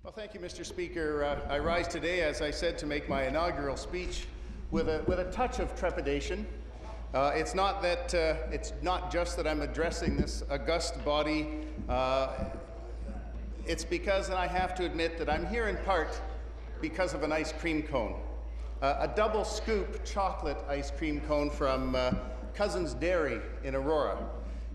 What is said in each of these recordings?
Well, thank you, Mr. Speaker. I rise today, as I said, to make my inaugural speech with a touch of trepidation. It's not just that I'm addressing this august body. It's because, and I have to admit, that I'm here in part because of an ice cream cone. A double scoop chocolate ice cream cone from Cousin's Dairy in Aurora.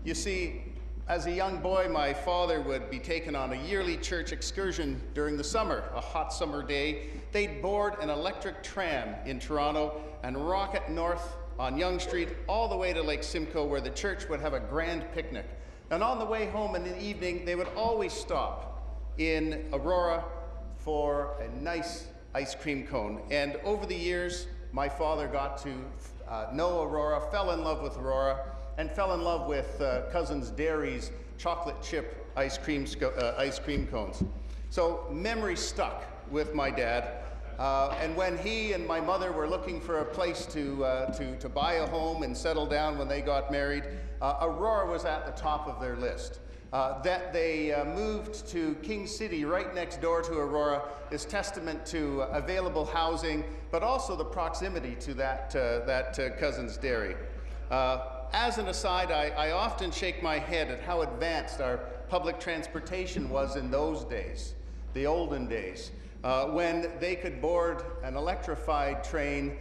You see, as a young boy, my father would be taken on a yearly church excursion during the summer, a hot summer day. They'd board an electric tram in Toronto and rocket north on Yonge Street all the way to Lake Simcoe, where the church would have a grand picnic. And on the way home in the evening, they would always stop in Aurora for a nice ice cream cone. And over the years, my father got to know Aurora, fell in love with Aurora, and fell in love with Cousin's Dairy's chocolate chip ice cream cones. So memory stuck with my dad. And when he and my mother were looking for a place to buy a home and settle down when they got married, Aurora was at the top of their list. That they moved to King City, right next door to Aurora, is testament to available housing, but also the proximity to that Cousin's Dairy. As an aside, I often shake my head at how advanced our public transportation was in those days, the olden days, when they could board an electrified train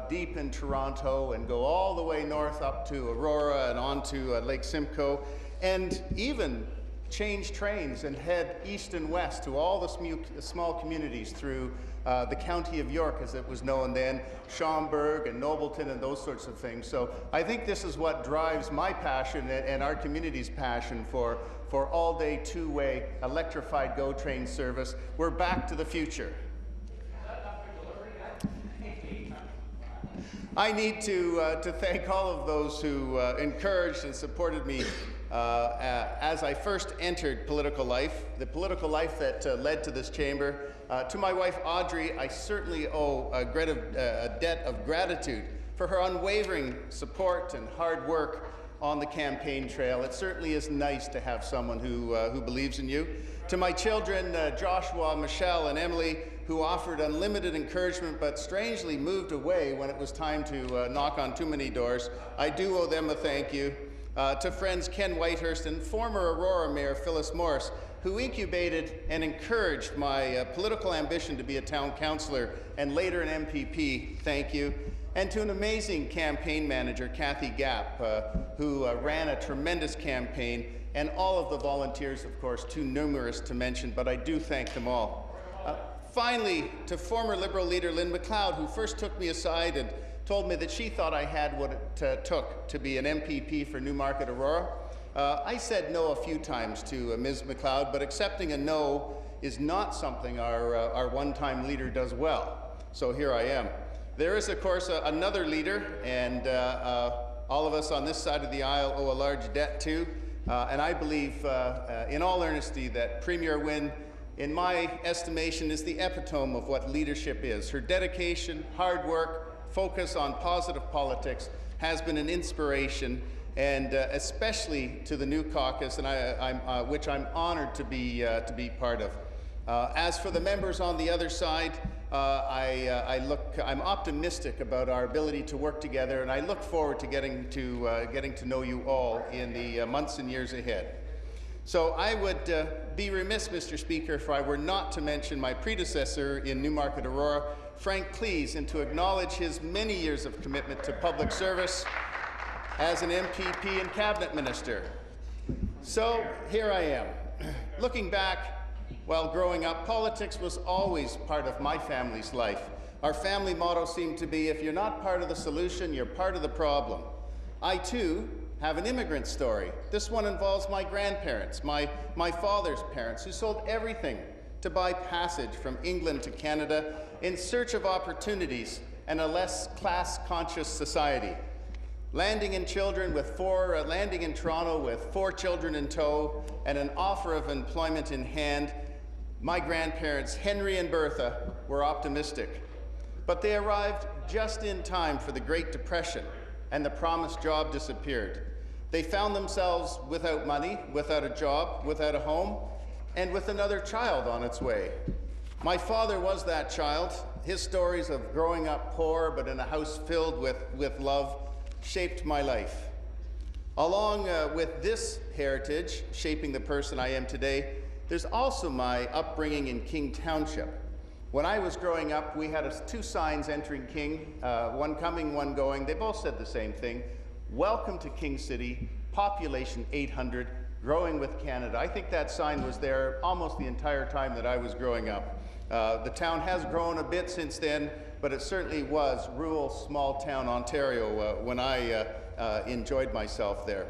deep in Toronto and go all the way north up to Aurora and on to Lake Simcoe, and even change trains and head east and west to all the small communities through the county of York, as it was known then, Schomberg and Nobleton and those sorts of things. So I think this is what drives my passion and our community's passion for all-day two-way electrified GO train service. We're back to the future. I need to thank all of those who encouraged and supported me as I first entered political life, the political life that led to this chamber. To my wife, Audrey, I certainly owe a debt of gratitude for her unwavering support and hard work on the campaign trail. It certainly is nice to have someone who believes in you. To my children, Joshua, Michelle, and Emily, who offered unlimited encouragement but strangely moved away when it was time to knock on too many doors, I do owe them a thank you. To friends Ken Whitehurst and former Aurora Mayor Phyllis Morris, who incubated and encouraged my political ambition to be a town councillor and later an MPP, thank you. And to an amazing campaign manager, Kathy Gapp, who ran a tremendous campaign, and all of the volunteers, of course, too numerous to mention, but I do thank them all. Finally, to former Liberal leader Lynn MacLeod, who first took me aside and told me that she thought I had what it took to be an MPP for Newmarket-Aurora. I said no a few times to Ms. MacLeod, but accepting a no is not something our one-time leader does well. So here I am. There is, of course, another leader, and all of us on this side of the aisle owe a large debt to, and I believe in all earnesty that Premier Wynne, in my estimation, is the epitome of what leadership is. Her dedication, hard work, focus on positive politics has been an inspiration, and especially to the new caucus, and which I'm honored to be part of. As for the members on the other side, I'm optimistic about our ability to work together, and I look forward to getting to know you all in the months and years ahead. So I would be remiss, Mr. Speaker, if I were not to mention my predecessor in Newmarket-Aurora, Frank Cleese, and to acknowledge his many years of commitment to public service as an MPP and cabinet minister. So here I am. Looking back, while growing up, politics was always part of my family's life. Our family motto seemed to be, if you're not part of the solution, you're part of the problem. I, too, have an immigrant story. This one involves my grandparents, my father's parents, who sold everything to buy passage from England to Canada in search of opportunities and a less class-conscious society. Landing in Toronto with 4 children in tow and an offer of employment in hand, my grandparents, Henry and Bertha, were optimistic. But they arrived just in time for the Great Depression, and the promised job disappeared. They found themselves without money, without a job, without a home, and with another child on its way. My father was that child. His stories of growing up poor but in a house filled with love shaped my life. Along with this heritage shaping the person I am today, there's also my upbringing in King Township. When I was growing up, we had two signs entering King, one coming, one going. They both said the same thing: welcome to King City, population 800, growing with Canada. I think that sign was there almost the entire time that I was growing up. The town has grown a bit since then, but it certainly was rural, small town Ontario when I enjoyed myself there.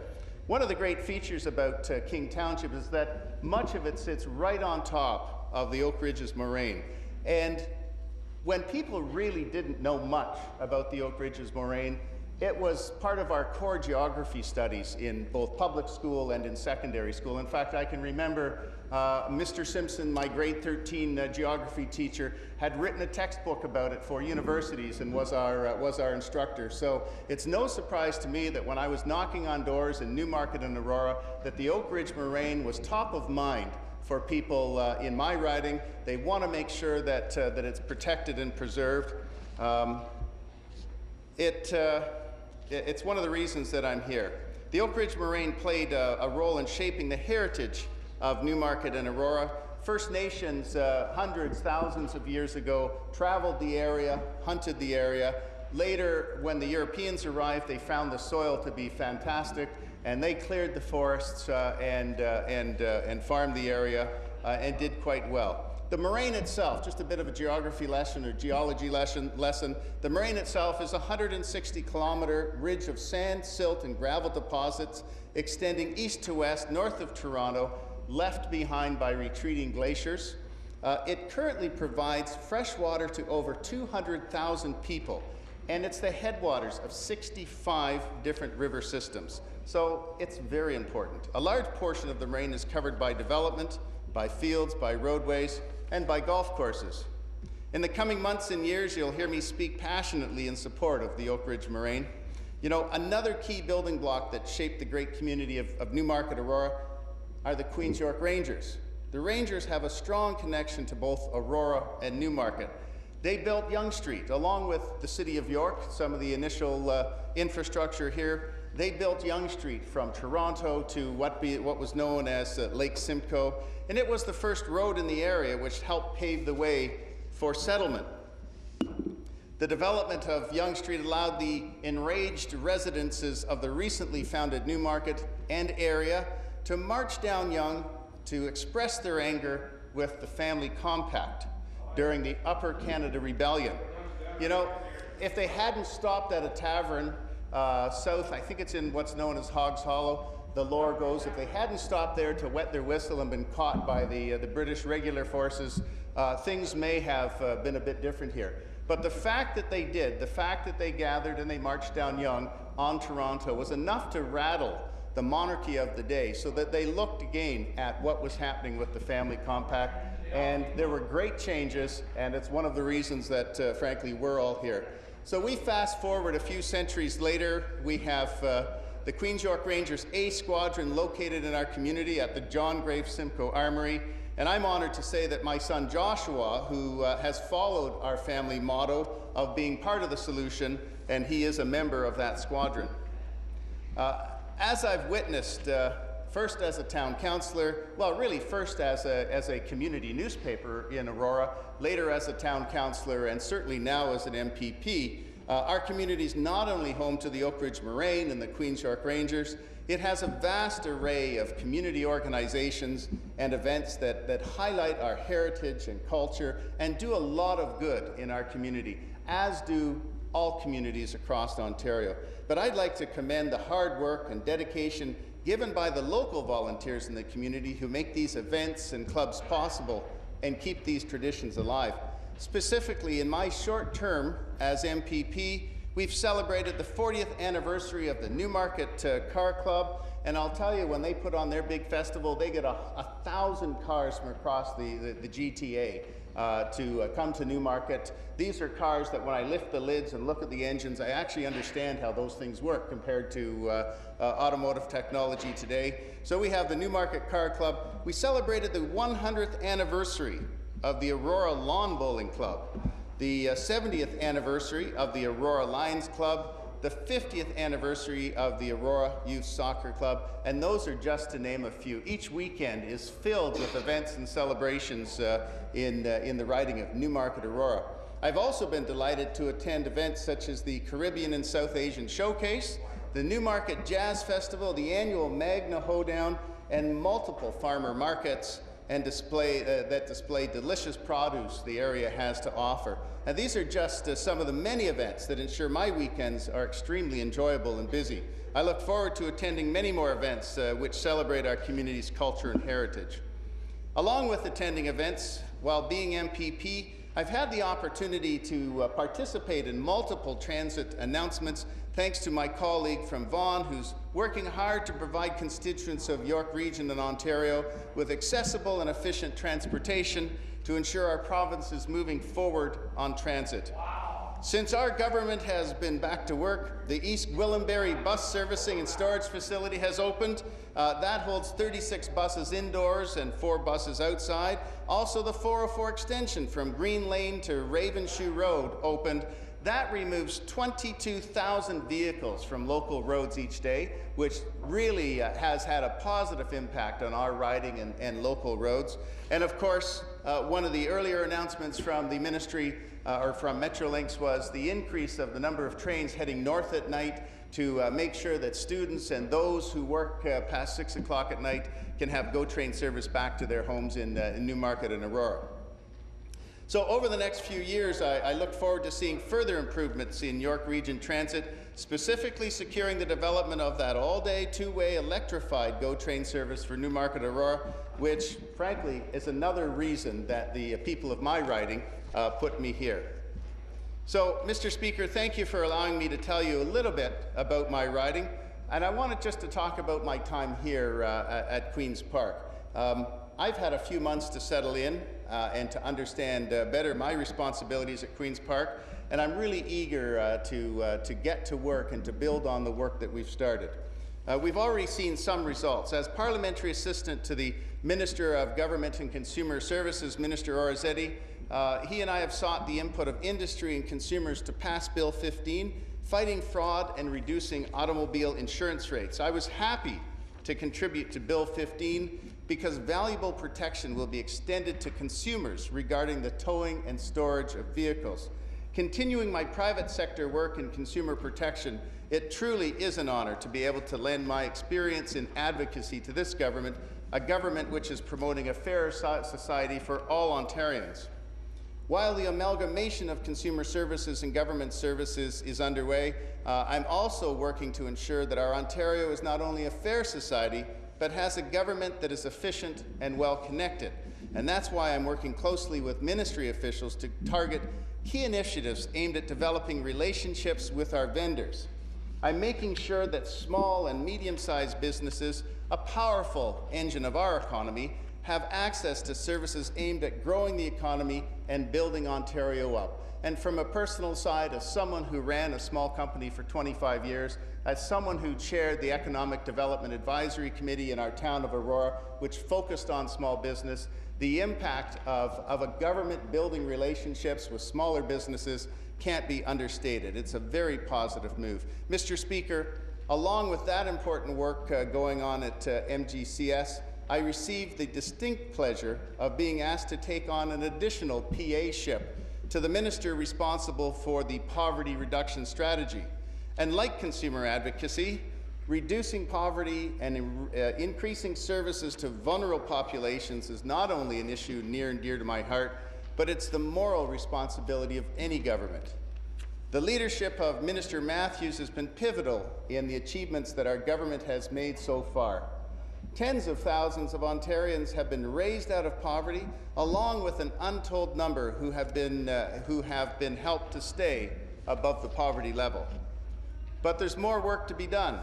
One of the great features about King Township is that much of it sits right on top of the Oak Ridges moraine. And when people really didn't know much about the Oak Ridges moraine, it was part of our core geography studies in both public school and in secondary school. In fact, I can remember Mr. Simpson, my grade 13 geography teacher, had written a textbook about it for universities and was our instructor. So it's no surprise to me that when I was knocking on doors in Newmarket and Aurora, that the Oak Ridge moraine was top of mind for people in my riding. They want to make sure that it's protected and preserved. It's one of the reasons that I'm here. The Oak Ridge moraine played a role in shaping the heritage of Newmarket and Aurora. First Nations, hundreds, thousands of years ago, traveled the area, hunted the area. Later, when the Europeans arrived, they found the soil to be fantastic, and they cleared the forests and farmed the area and did quite well. The moraine itself, just a bit of a geography lesson or geology lesson, the moraine itself is a 160-kilometer ridge of sand, silt, and gravel deposits extending east to west, north of Toronto, left behind by retreating glaciers. It currently provides fresh water to over 200,000 people, and it's the headwaters of 65 different river systems. So it's very important. A large portion of the moraine is covered by development, by fields, by roadways, and by golf courses. In the coming months and years, you'll hear me speak passionately in support of the Oak Ridge moraine. You know, another key building block that shaped the great community of Newmarket-Aurora are the Queen's York Rangers. The Rangers have a strong connection to both Aurora and Newmarket. They built Yonge Street, along with the City of York, some of the initial infrastructure here. They built Yonge Street from Toronto to what was known as Lake Simcoe, and it was the first road in the area which helped pave the way for settlement. The development of Yonge Street allowed the enraged residences of the recently founded Newmarket and area to march down Yonge to express their anger with the family compact during the Upper Canada Rebellion. You know, if they hadn't stopped at a tavern south, I think it's in what's known as Hogs Hollow, the lore goes, if they hadn't stopped there to wet their whistle and been caught by the British regular forces, things may have been a bit different here. But the fact that they did, the fact that they gathered and they marched down Yonge on Toronto was enough to rattle the monarchy of the day, so that they looked again at what was happening with the family compact, and there were great changes, and it's one of the reasons that, frankly, we're all here. So we fast forward a few centuries later, we have the Queen's York Rangers A Squadron located in our community at the John Grave Simcoe Armory, and I'm honored to say that my son Joshua, who has followed our family motto of being part of the solution, and he is a member of that squadron. As I've witnessed, first as a town councillor, well, really first as a community newspaper in Aurora, later as a town councillor, and certainly now as an MPP, our community is not only home to the Oak Ridge Moraine and the Queen's York Rangers, it has a vast array of community organizations and events that highlight our heritage and culture and do a lot of good in our community, as do all communities across Ontario. But I'd like to commend the hard work and dedication given by the local volunteers in the community who make these events and clubs possible and keep these traditions alive. Specifically, in my short term as MPP, We've celebrated the 40th anniversary of the Newmarket Car Club, and I'll tell you, when they put on their big festival, they get 1,000 cars from across the GTA to come to Newmarket. These are cars that when I lift the lids and look at the engines, I actually understand how those things work compared to automotive technology today. So we have the Newmarket Car Club. We celebrated the 100th anniversary of the Aurora Lawn Bowling Club, the 70th anniversary of the Aurora Lions Club, the 50th anniversary of the Aurora Youth Soccer Club, and those are just to name a few. Each weekend is filled with events and celebrations in the riding of Newmarket-Aurora. I've also been delighted to attend events such as the Caribbean and South Asian Showcase, the Newmarket Jazz Festival, the annual Magna Hoedown, and multiple farmer markets and that display delicious produce the area has to offer. And these are just some of the many events that ensure my weekends are extremely enjoyable and busy. I look forward to attending many more events which celebrate our community's culture and heritage. Along with attending events, while being MPP, I've had the opportunity to participate in multiple transit announcements thanks to my colleague from Vaughan, who's working hard to provide constituents of York Region and Ontario with accessible and efficient transportation to ensure our province is moving forward on transit. Since our government has been back to work, the East Gwillimbury bus servicing and storage facility has opened. That holds 36 buses indoors and 4 buses outside. Also, the 404 extension from Green Lane to Ravenshoe Road opened. That removes 22,000 vehicles from local roads each day, which really has had a positive impact on our riding and local roads. And of course, one of the earlier announcements from the ministry or from Metrolinx was the increase of the number of trains heading north at night to make sure that students and those who work past 6 o'clock at night can have GO train service back to their homes in Newmarket and Aurora. So over the next few years, I look forward to seeing further improvements in York Region Transit, specifically securing the development of that all-day, two-way electrified GO train service for Newmarket-Aurora, which, frankly, is another reason that the people of my riding put me here. So, Mr. Speaker, thank you for allowing me to tell you a little bit about my riding, and I wanted just to talk about my time here at Queen's Park. I've had a few months to settle in and to understand better my responsibilities at Queen's Park, and I'm really eager to get to work and to build on the work that we've started. We've already seen some results. As Parliamentary Assistant to the Minister of Government and Consumer Services, Minister Orazietti, he and I have sought the input of industry and consumers to pass Bill 15, fighting fraud and reducing automobile insurance rates. I was happy to contribute to Bill 15 because valuable protection will be extended to consumers regarding the towing and storage of vehicles. Continuing my private sector work in consumer protection, it truly is an honor to be able to lend my experience in advocacy to this government, a government which is promoting a fairer society for all Ontarians. While the amalgamation of consumer services and government services is underway, I'm also working to ensure that our Ontario is not only a fair society, but has a government that is efficient and well-connected. And that's why I'm working closely with ministry officials to target key initiatives aimed at developing relationships with our vendors. I'm making sure that small and medium-sized businesses, a powerful engine of our economy, have access to services aimed at growing the economy and building Ontario up. And from a personal side, as someone who ran a small company for 25 years, as someone who chaired the Economic Development Advisory Committee in our town of Aurora, which focused on small business, the impact of a government building relationships with smaller businesses can't be understated. It's a very positive move. Mr. Speaker, along with that important work going on at MGCS, I received the distinct pleasure of being asked to take on an additional PA ship to the minister responsible for the poverty reduction strategy. And like consumer advocacy, reducing poverty and increasing services to vulnerable populations is not only an issue near and dear to my heart, but it's the moral responsibility of any government. The leadership of Minister Matthews has been pivotal in the achievements that our government has made so far. Tens of thousands of Ontarians have been raised out of poverty, along with an untold number who have been helped to stay above the poverty level. But there's more work to be done.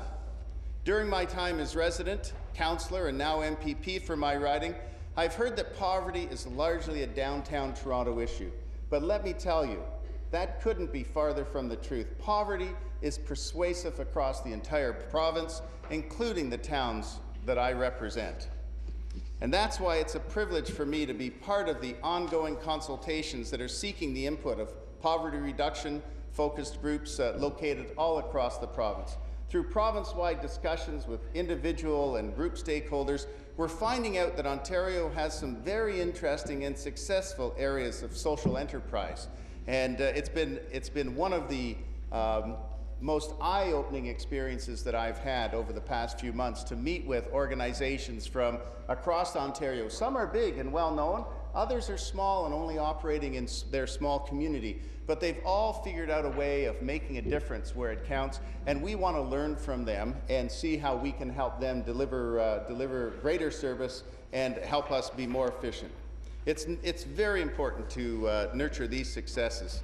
During my time as resident, councillor, and now MPP for my riding, I've heard that poverty is largely a downtown Toronto issue. But let me tell you, that couldn't be farther from the truth. Poverty is pervasive across the entire province, including the towns that I represent. And that's why it's a privilege for me to be part of the ongoing consultations that are seeking the input of poverty reduction focused groups located all across the province. Through province-wide discussions with individual and group stakeholders, we're finding out that Ontario has some very interesting and successful areas of social enterprise. And it's been one of the most eye-opening experiences that I've had over the past few months to meet with organizations from across Ontario. Some are big and well-known, others are small and only operating in their small community. But they've all figured out a way of making a difference where it counts, and we want to learn from them and see how we can help them deliver greater service and help us be more efficient. It's very important to nurture these successes.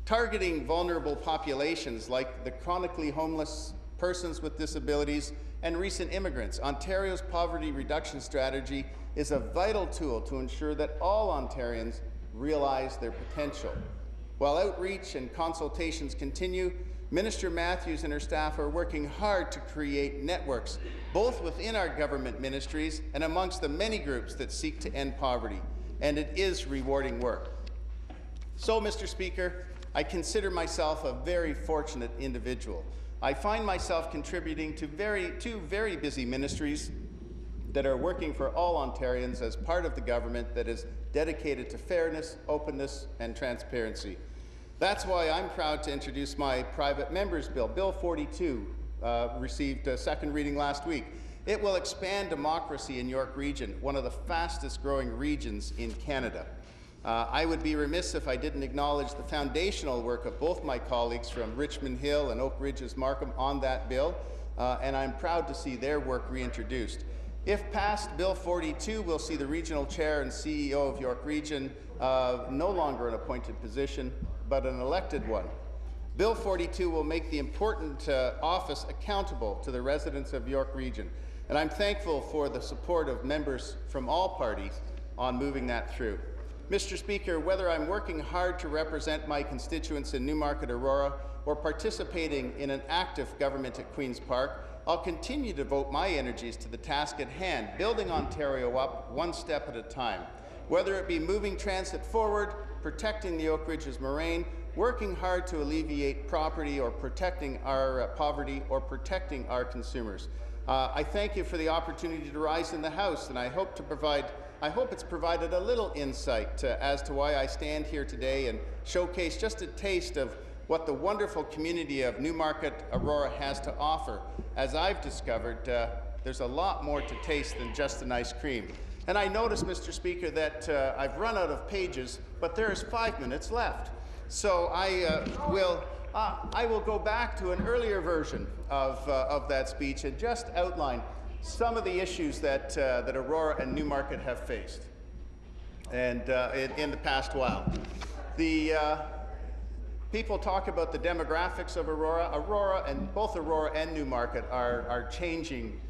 Targeting vulnerable populations like the chronically homeless, persons with disabilities, and recent immigrants, Ontario's poverty reduction strategy is a vital tool to ensure that all Ontarians realize their potential. While outreach and consultations continue, Minister Matthews and her staff are working hard to create networks, both within our government ministries and amongst the many groups that seek to end poverty, and it is rewarding work. So, Mr. Speaker, I consider myself a very fortunate individual. I find myself contributing to two very busy ministries that are working for all Ontarians as part of the government that is dedicated to fairness, openness, and transparency. That's why I'm proud to introduce my private member's bill. Bill 42 received a second reading last week. It will expand democracy in York Region, one of the fastest growing regions in Canada. I would be remiss if I didn't acknowledge the foundational work of both my colleagues from Richmond Hill and Oak Ridges Markham on that bill, and I'm proud to see their work reintroduced. If passed, Bill 42 will see the regional chair and CEO of York Region no longer an appointed position, but an elected one. Bill 42 will make the important office accountable to the residents of York Region, and I'm thankful for the support of members from all parties on moving that through. Mr. Speaker, whether I'm working hard to represent my constituents in Newmarket-Aurora or participating in an active government at Queen's Park, I'll continue to devote my energies to the task at hand, building Ontario up one step at a time. Whether it be moving transit forward, protecting the Oak Ridges Moraine, working hard to alleviate property or protecting our poverty or protecting our consumers. I thank you for the opportunity to rise in the House, and I hope it's provided a little insight as to why I stand here today and showcase just a taste of what the wonderful community of Newmarket-Aurora has to offer. As I've discovered, there's a lot more to taste than just an ice cream. And I notice, Mr. Speaker, that I've run out of pages, but there is 5 minutes left. So I will go back to an earlier version of that speech and just outline some of the issues that Aurora and Newmarket have faced and in the past while. People talk about the demographics of Aurora, and both Aurora and Newmarket are changing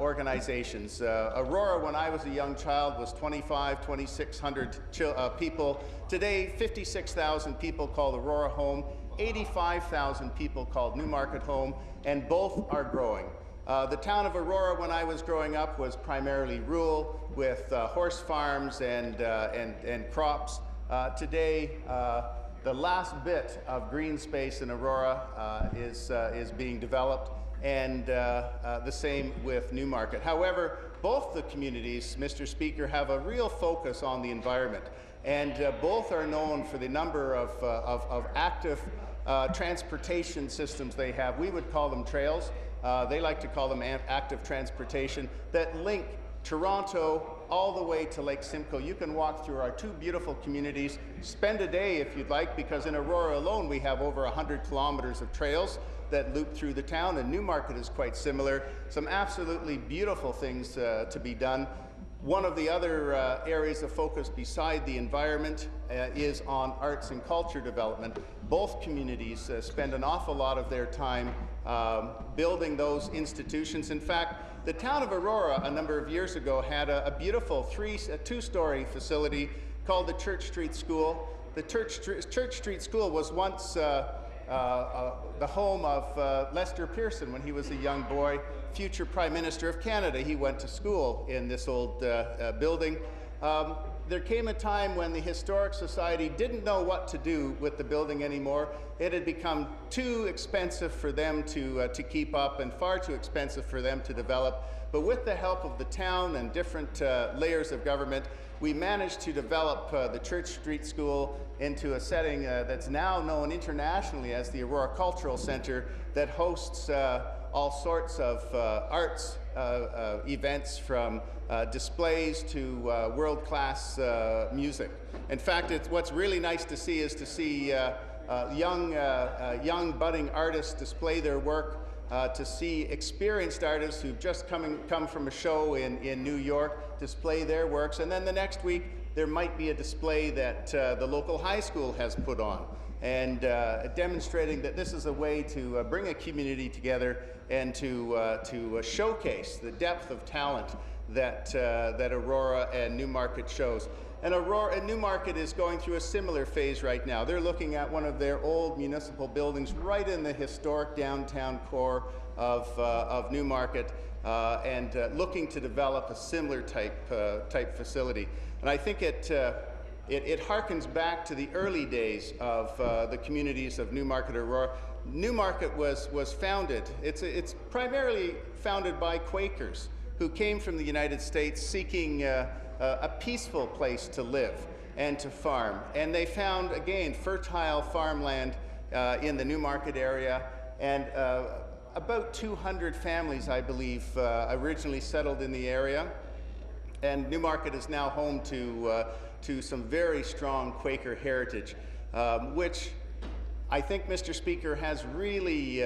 organizations. Aurora, when I was a young child, was 2,600 people. Today, 56,000 people call Aurora home, 85,000 people call Newmarket home, and both are growing. The town of Aurora, when I was growing up, was primarily rural with horse farms and crops. Today, the last bit of green space in Aurora is being developed, and the same with Newmarket. However, both the communities, Mr. Speaker, have a real focus on the environment, and both are known for the number of active transportation systems they have. We would call them trails. They like to call them active transportation that link Toronto all the way to Lake Simcoe. You can walk through our two beautiful communities, spend a day if you'd like, because in Aurora alone we have over 100 kilometers of trails that loop through the town, and Newmarket is quite similar. Some absolutely beautiful things to be done. One of the other areas of focus beside the environment is on arts and culture development. Both communities spend an awful lot of their time building those institutions. In fact, the town of Aurora a number of years ago had a beautiful two-story facility called the Church Street School. The Church Street School was once the home of Lester Pearson when he was a young boy, future Prime Minister of Canada. He went to school in this old building. There came a time when the Historic Society didn't know what to do with the building anymore. It had become too expensive for them to keep up and far too expensive for them to develop. But with the help of the town and different layers of government, we managed to develop the Church Street School into a setting that's now known internationally as the Aurora Cultural Centre, that hosts all sorts of arts events, from displays to world-class music. In fact, what's really nice to see is to see young budding artists display their work, to see experienced artists who've just come from a show in New York display their works, and then the next week there might be a display that the local high school has put on, and demonstrating that this is a way to bring a community together and to showcase the depth of talent that Aurora and Newmarket shows. And Newmarket is going through a similar phase right now. They're looking at one of their old municipal buildings right in the historic downtown core of Newmarket, and looking to develop a similar type facility. And I think it harkens back to the early days of the communities of Newmarket-Aurora. Newmarket was founded, it's primarily founded by Quakers who came from the United States seeking a peaceful place to live and to farm. And they found, again, fertile farmland in the Newmarket area, and about 200 families, I believe, originally settled in the area. And Newmarket is now home to some very strong Quaker heritage, which I think, Mr. Speaker, has really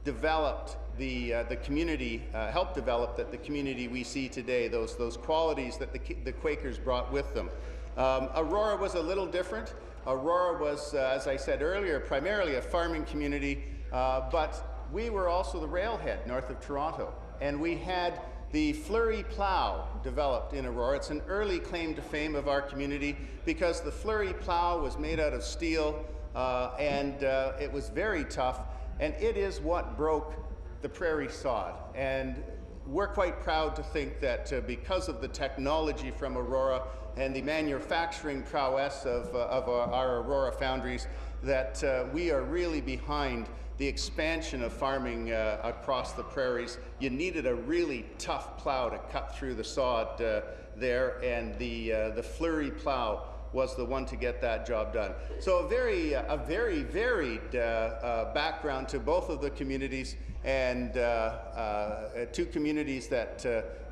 developed the community, helped develop the community we see today, those qualities that the Quakers brought with them. Aurora was a little different. Aurora was, as I said earlier, primarily a farming community, but we were also the railhead north of Toronto, and we had the flurry plow developed in Aurora. It's an early claim to fame of our community because the flurry plow was made out of steel, and it was very tough, and it is what broke the prairie sod. And we're quite proud to think that because of the technology from Aurora and the manufacturing prowess of our Aurora foundries, that we are really behind the expansion of farming across the prairies. You needed a really tough plow to cut through the sod there, and the flurry plow was the one to get that job done. So a very varied background to both of the communities, and two communities that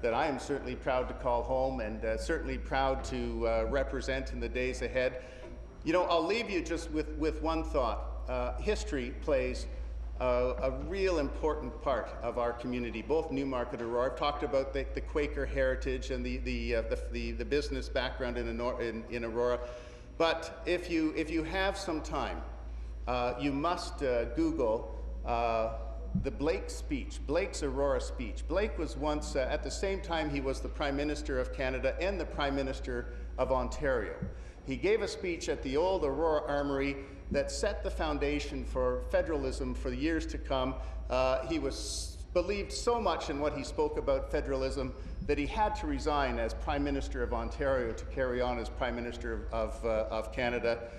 I am certainly proud to call home, and certainly proud to represent in the days ahead. You know, I'll leave you just with one thought. History plays a real important part of our community, both Newmarket-Aurora. I've talked about the Quaker heritage and the business background in Aurora. But if you have some time, you must Google the Blake speech, Blake's Aurora speech. Blake was once, at the same time, he was the Prime Minister of Canada and the Prime Minister of Ontario. He gave a speech at the old Aurora Armory that set the foundation for federalism for the years to come. He believed so much in what he spoke about federalism that he had to resign as Prime Minister of Ontario to carry on as Prime Minister of Canada.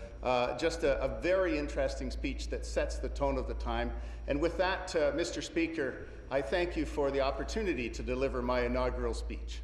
Just a very interesting speech that sets the tone of the time. And with that, Mr. Speaker, I thank you for the opportunity to deliver my inaugural speech.